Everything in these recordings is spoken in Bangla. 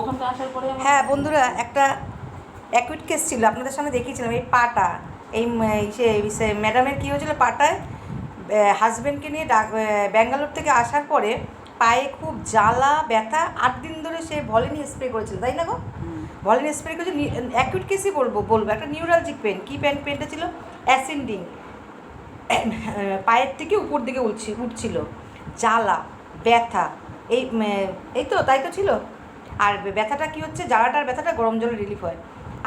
ওখান থেকে আসার পরে হ্যাঁ বন্ধুরা, একটা অ্যাকুইট কেস ছিল, আপনাদের সামনে দেখিয়েছিলাম। এই পাটা, এই সে ম্যাডামের কী হয়েছিল, পাটায় হাজব্যান্ডকে নিয়ে ব্যাঙ্গালোর থেকে আসার পরে পায়ে খুব জ্বালা ব্যথা, 8 দিন ধরে সে ভলিনি স্প্রে করেছিল, তাই না গো? ভলিনি স্প্রে করেছিল। অ্যাকুইট কেসই বলবো একটা নিউরালজিক পেন। কী পেনটা ছিল? অ্যাসেন্ডিং, পায়ের থেকে উপর দিকে উঠছিল, জ্বালা ব্যথা, এই তো তাই তো ছিল। আর ব্যথাটা কী হচ্ছে, জ্বালাটার ব্যথাটা গরম জলে রিলিফ হয়।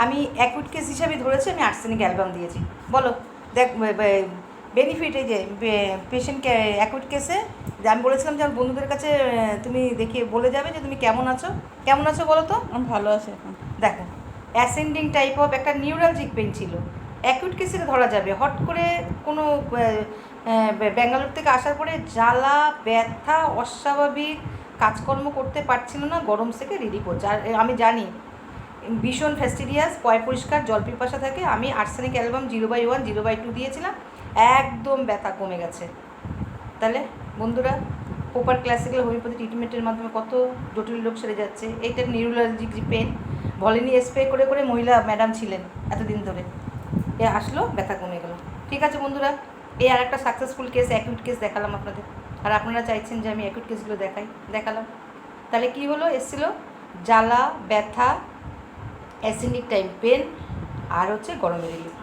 আমি অ্যাকুইট কেস হিসাবে ধরেছি, আমি আর্সেনিক অ্যালবাম দিয়েছি। বলো দেখ বেনিফিট, এই যে পেশেন্টকে অ্যাকুইট কেসে আমি বলেছিলাম যে আমার বন্ধুদের কাছে তুমি দেখিয়ে বলে যাবে যে তুমি কেমন আছো বলো তো। আমি ভালো আছি এখন। দেখো, অ্যাসেন্ডিং টাইপ অফ একটা নিউরালজিক পেন ছিল, অ্যাকুইট কেসে ধরা যাবে। হট করে কোনো ব্যাঙ্গালোর থেকে আসার পরে জ্বালা ব্যথা, অস্বাভাবিক কাজকর্ম করতে পারছিল না, গরম থেকে রিলিফ হচ্ছে। আর আমি জানি ভীষণ ফ্যাস্টিডিয়াস, পয় পরিষ্কার, জল পিপাসা থাকে। আমি আর্সেনিক অ্যালবাম 0/1 0/2 দিয়েছিলাম, একদম ব্যথা কমে গেছে। তাহলে বন্ধুরা, প্রপার ক্লাসিক্যাল হোমিওপ্যাথি ট্রিটমেন্টের মাধ্যমে কত জটিল রোগ সেরে যাচ্ছে। এইটা নিউরোলজিক যে পেন, ভলিনি স্প্রে করে করে মহিলা ম্যাডাম ছিলেন এতদিন ধরে, এ আসলো, ব্যথা কমে গেল। ঠিক আছে বন্ধুরা, এই আর একটা সাকসেসফুল কেস, অ্যাকিউট কেস দেখালাম আপনাদের। আর আপনারা চাইছেন যে আমি অ্যাকিউট কেসগুলো দেখালাম। তাহলে কি হলো, এসেছিলো জ্বালা ব্যথা, অ্যাসেন্ডিক টাইপ পেন, আর হচ্ছে গরমের রিলিফ।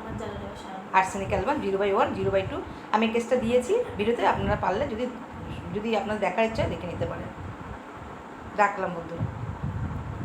আর্সেনিক অ্যালবাম 0/1 0/2 আমি কেসটা দিয়েছি ভিডিওতে, আপনারা পারলে যদি আপনাদের দেখার ইচ্ছা দেখে নিতে পারেন। রাখলাম বন্ধুরা।